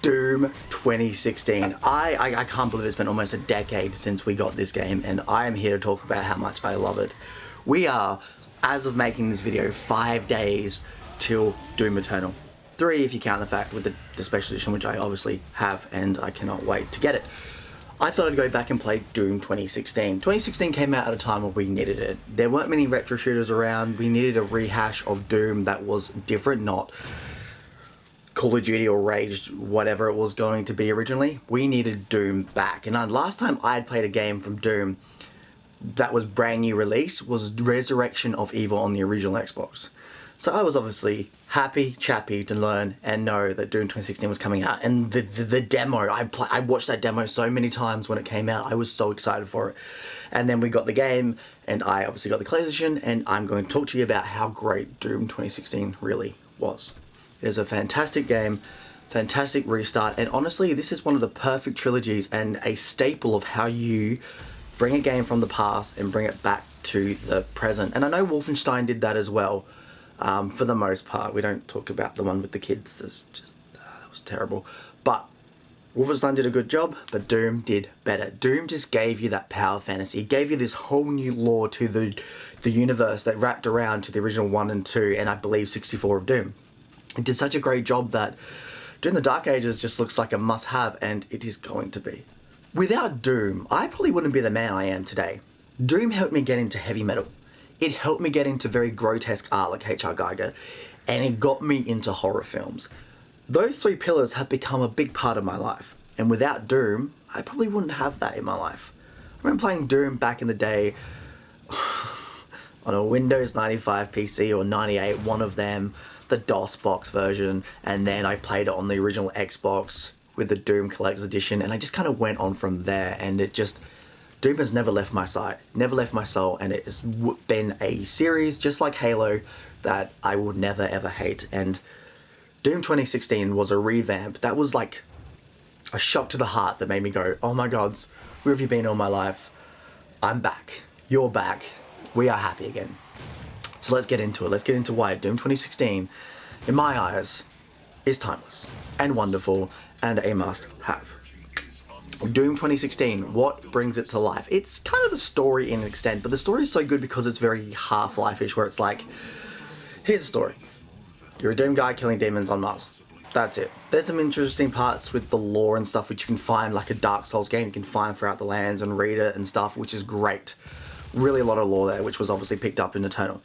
Doom 2016. I can't believe it's been almost a decade since we got this game, and I am here to talk about how much I love it. We are, as of making this video, 5 days till Doom Eternal. 3 if you count the fact with the special edition, which I obviously have, and I cannot wait to get it. I thought I'd go back and play Doom 2016. 2016 came out at a time where we needed it. There weren't many retro shooters around. We needed a rehash of Doom that was different, not Call of Duty or Rage, whatever it was going to be originally. We needed Doom back. And last time I had played a game from Doom that was brand new release was Resurrection of Evil on the original Xbox. So I was obviously happy, chappy to learn and know that Doom 2016 was coming out. And the demo, I watched that demo so many times when it came out. I was so excited for it. And then we got the game, and I obviously got the collector's edition, and I'm going to talk to you about how great Doom 2016 really was. It is a fantastic game, fantastic restart, and honestly, this is one of the perfect trilogies and a staple of how you bring a game from the past and bring it back to the present. And I know Wolfenstein did that as well, for the most part. We don't talk about the one with the kids, that was terrible. But Wolfenstein did a good job, but Doom did better. Doom just gave you that power fantasy. It gave you this whole new lore to the universe that wrapped around to the original 1 and 2, and I believe 64 of Doom. It did such a great job that Doom the Dark Ages just looks like a must-have, and it is going to be. Without Doom, I probably wouldn't be the man I am today. Doom helped me get into heavy metal. It helped me get into very grotesque art like H.R. Geiger, and it got me into horror films. Those 3 pillars have become a big part of my life, and without Doom, I probably wouldn't have that in my life. I remember playing Doom back in the day on a Windows 95 PC or 98, one of them, the DOS box version, and then I played it on the original Xbox with the Doom Collector's Edition, and I just kind of went on from there, and Doom has never left my side, never left my soul, and it has been a series, just like Halo, that I would never ever hate. And Doom 2016 was a revamp that was like a shock to the heart that made me go, oh my gods, where have you been all my life? I'm back, you're back, we are happy again. So let's get into it. Let's get into why Doom 2016, in my eyes, is timeless and wonderful and a must-have. Doom 2016, what brings it to life? It's kind of the story in an extent, but the story is so good because it's very Half-Life-ish, where it's like, here's the story. You're a Doom guy killing demons on Mars. That's it. There's some interesting parts with the lore and stuff which you can find, like a Dark Souls game, you can find throughout the lands and read it and stuff, which is great. Really a lot of lore there, which was obviously picked up in Eternal.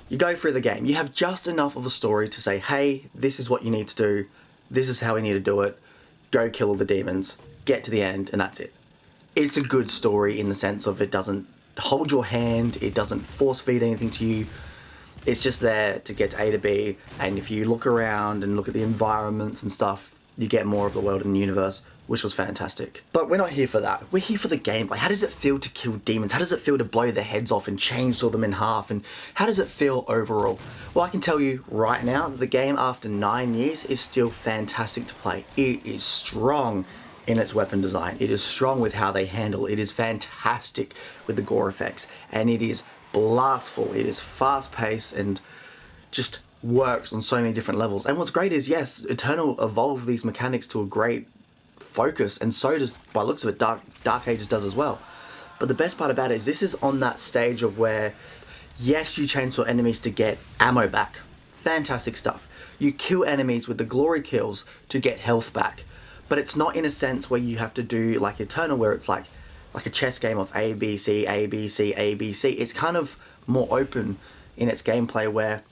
You go through the game, you have just enough of a story to say, hey, this is what you need to do, this is how we need to do it, go kill all the demons, get to the end, and that's it. It's a good story in the sense of it doesn't hold your hand, it doesn't force feed anything to you, it's just there to get to A to B, and if you look around and look at the environments and stuff, you get more of the world and the universe, which was fantastic. But we're not here for that. We're here for the gameplay. How does it feel to kill demons? How does it feel to blow their heads off and chainsaw them in half? And how does it feel overall? Well, I can tell you right now that the game after 9 years is still fantastic to play. It is strong in its weapon design. It is strong with how they handle it. It is fantastic with the gore effects. And it is blastful. It is fast-paced and just works on so many different levels. And what's great is, yes, Eternal evolved these mechanics to a great focus, and so does, by the looks of it, Dark Ages does as well. But the best part about it is this is on that stage of where, yes, you chainsaw enemies to get ammo back. Fantastic stuff. You kill enemies with the glory kills to get health back. But it's not in a sense where you have to do like Eternal, where it's like a chess game of A, B, C, A, B, C, A, B, C. It's kind of more open in its gameplay where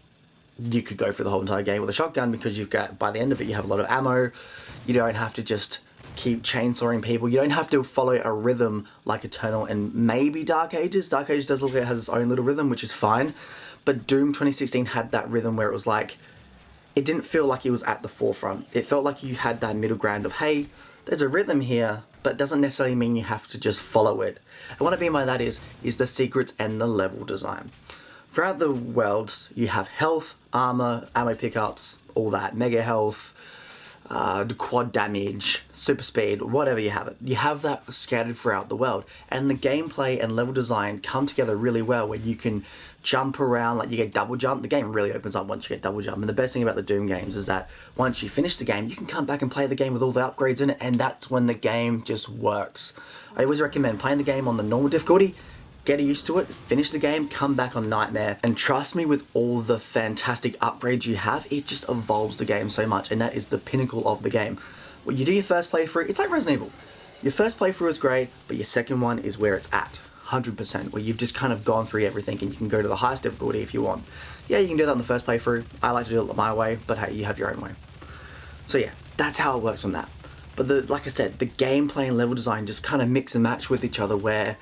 you could go through the whole entire game with a shotgun because you've got, by the end of it, you have a lot of ammo. You don't have to just keep chainsawing people. You don't have to follow a rhythm like Eternal and maybe Dark Ages. Dark Ages does look like it has its own little rhythm, which is fine. But Doom 2016 had that rhythm where it was like, it didn't feel like it was at the forefront. It felt like you had that middle ground of, hey, there's a rhythm here, but it doesn't necessarily mean you have to just follow it. And what I mean by that is the secrets and the level design. Throughout the world, you have health, armor, ammo pickups, all that, mega health, the quad damage, super speed, whatever you have it. You have that scattered throughout the world. And the gameplay and level design come together really well where you can jump around, like you get double jump. The game really opens up once you get double jump. And the best thing about the Doom games is that once you finish the game, you can come back and play the game with all the upgrades in it, and that's when the game just works. I always recommend playing the game on the normal difficulty, get used to it, finish the game, come back on Nightmare, and trust me, with all the fantastic upgrades you have, it just evolves the game so much, and that is the pinnacle of the game. When you do your first playthrough, it's like Resident Evil. Your first playthrough is great, but your second one is where it's at, 100%, where you've just kind of gone through everything, and you can go to the highest difficulty if you want. Yeah, you can do that on the first playthrough. I like to do it my way, but hey, you have your own way. So yeah, that's how it works on that. But like I said, the gameplay and level design just kind of mix and match with each other where,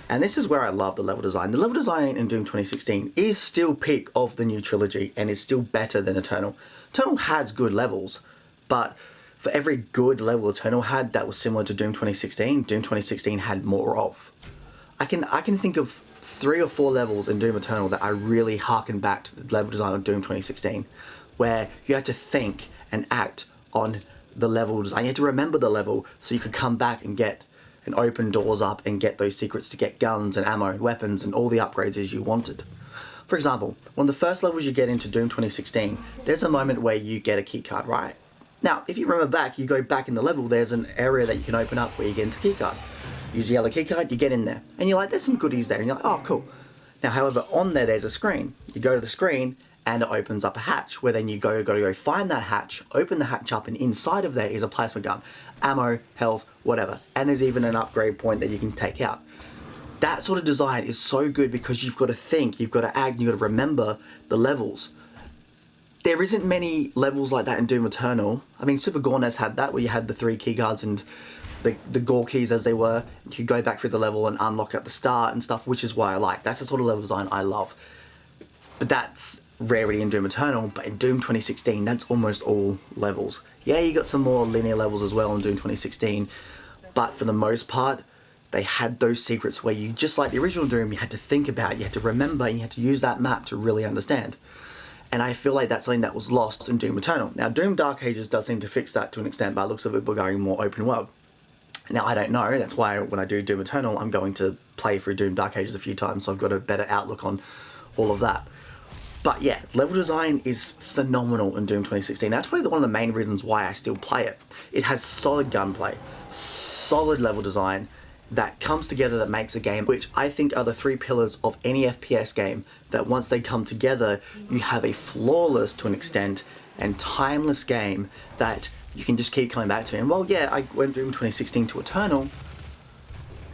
and this is where I love the level design. The level design in Doom 2016 is still peak of the new trilogy and is still better than Eternal. Eternal has good levels, but for every good level Eternal had that was similar to Doom 2016, Doom 2016 had more of. I can think of 3 or 4 levels in Doom Eternal that I really harken back to the level design of Doom 2016, where you had to think and act on the level design. You had to remember the level so you could come back and get and open doors up and get those secrets to get guns and ammo and weapons and all the upgrades as you wanted. For example, one of the first levels you get into Doom 2016, there's a moment where you get a keycard, right? Now, if you remember back, you go back in the level, there's an area that you can open up where you get into keycard. Use the yellow keycard, you get in there, and you're like, there's some goodies there, and you're like, oh, cool. Now, however, on there's a screen. You go to the screen, and it opens up a hatch, where then you gotta go find that hatch, open the hatch up, and inside of there is a plasma gun, ammo, health, whatever. And there's even an upgrade point that you can take out. That sort of design is so good because you've got to think, you've got to act, and you've got to remember the levels. There isn't many levels like that in Doom Eternal. I mean, Super Gornes had that, where you had the 3 keycards and the gore keys as they were. You could go back through the level and unlock at the start and stuff, which is why I like. That's the sort of level design I love. But that's rarity in Doom Eternal, but in Doom 2016, that's almost all levels. Yeah, you got some more linear levels as well in Doom 2016, but for the most part, they had those secrets where you, just like the original Doom, you had to think about, you had to remember, and you had to use that map to really understand. And I feel like that's something that was lost in Doom Eternal. Now, Doom Dark Ages does seem to fix that to an extent by the looks of it, but going more open world. Now, I don't know, that's why when I do Doom Eternal, I'm going to play through Doom Dark Ages a few times, so I've got a better outlook on all of that. But yeah, level design is phenomenal in Doom 2016. That's probably one of the main reasons why I still play it. It has solid gunplay, solid level design that comes together that makes a game, which I think are the 3 pillars of any FPS game, that once they come together, you have a flawless, to an extent, and timeless game that you can just keep coming back to. And well, yeah, I went through from 2016 to Eternal,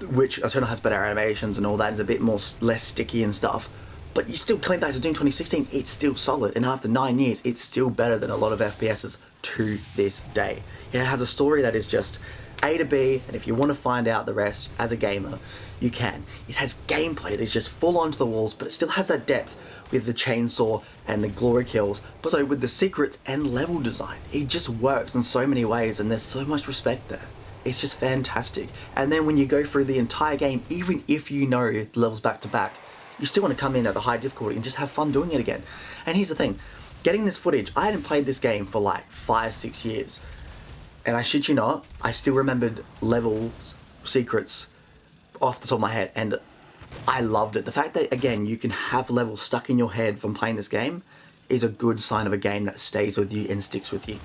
which Eternal has better animations and all that, is a bit more less sticky and stuff. But you still coming back to Doom 2016, it's still solid, and after 9 years, it's still better than a lot of FPSs to this day. It has a story that is just A to B, and if you want to find out the rest as a gamer, you can. It has gameplay that is just full onto the walls, but it still has that depth with the chainsaw and the glory kills. But so with the secrets and level design, it just works in so many ways, and there's so much respect there. It's just fantastic. And then when you go through the entire game, even if you know the levels back to back, you still want to come in at the high difficulty and just have fun doing it again. And here's the thing, getting this footage, I hadn't played this game for like 5-6 years. And I shit you not, I still remembered levels, secrets off the top of my head, and I loved it. The fact that, again, you can have levels stuck in your head from playing this game is a good sign of a game that stays with you and sticks with you.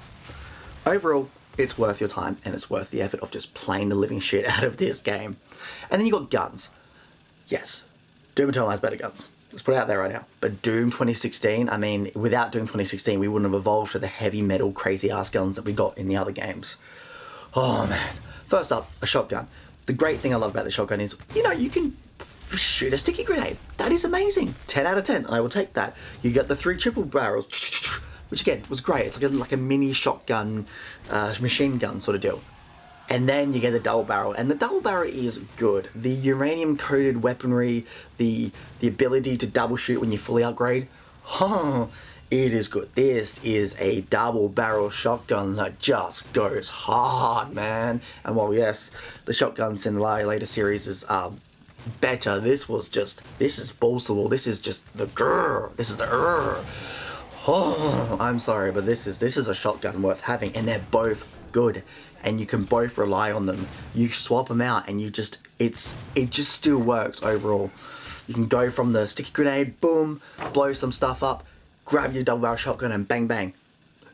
Overall, it's worth your time, and it's worth the effort of just playing the living shit out of this game. And then you got guns. Yes, Doom Eternal has better guns. Let's put it out there right now. But Doom 2016, I mean, without Doom 2016, we wouldn't have evolved to the heavy metal, crazy ass guns that we got in the other games. Oh man. First up, a shotgun. The great thing I love about the shotgun is, you know, you can shoot a sticky grenade. That is amazing. 10 out of 10. I will take that. You get the 3 triple barrels, which again was great. It's like a mini shotgun, machine gun sort of deal. And then you get the double barrel, and the double barrel is good. The uranium coated weaponry, the ability to double shoot when you fully upgrade, it is good. This is a double barrel shotgun that just goes hard, man. And while yes, the shotguns in the later series is better, this is balls to the wall. This is just the grrr. This is the grrr. Oh, I'm sorry, but this is a shotgun worth having, and they're both good, and you can both rely on them. You swap them out, and it just still works overall. You can go from the sticky grenade, boom, blow some stuff up, grab your double barrel shotgun, and bang bang.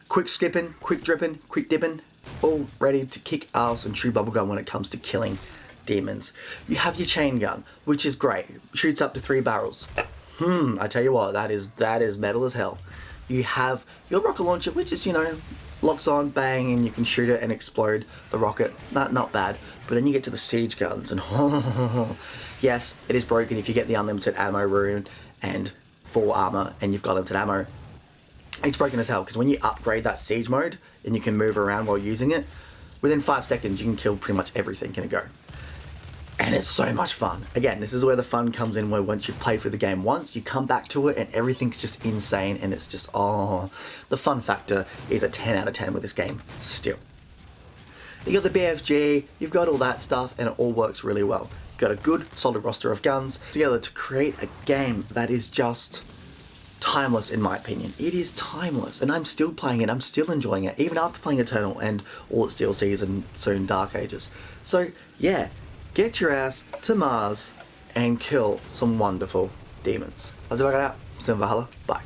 Quick skipping, quick dripping, quick dipping, all ready to kick ass and chew bubblegum when it comes to killing demons. You have your chain gun, which is great. Shoots up to 3 barrels. I tell you what, that is metal as hell. You have your rocket launcher, which is, locks on, bang, and you can shoot it and explode the rocket. Not bad. But then you get to the siege guns, and yes, it is broken if you get the unlimited ammo rune and full armor, and you've got limited ammo. It's broken as hell, because when you upgrade that siege mode, and you can move around while using it, within 5 seconds you can kill pretty much everything in a go. And it's so much fun. Again, this is where the fun comes in, where once you've played through the game once, you come back to it and everything's just insane, and it's just, the fun factor is a 10 out of 10 with this game still. You got the BFG, you've got all that stuff, and it all works really well. You've got a good, solid roster of guns together to create a game that is just timeless, in my opinion. It is timeless, and I'm still playing it, I'm still enjoying it, even after playing Eternal and all its DLCs and soon Dark Ages. So, yeah. Get your ass to Mars and kill some wonderful demons. Let's work it out. See you in Valhalla. Bye.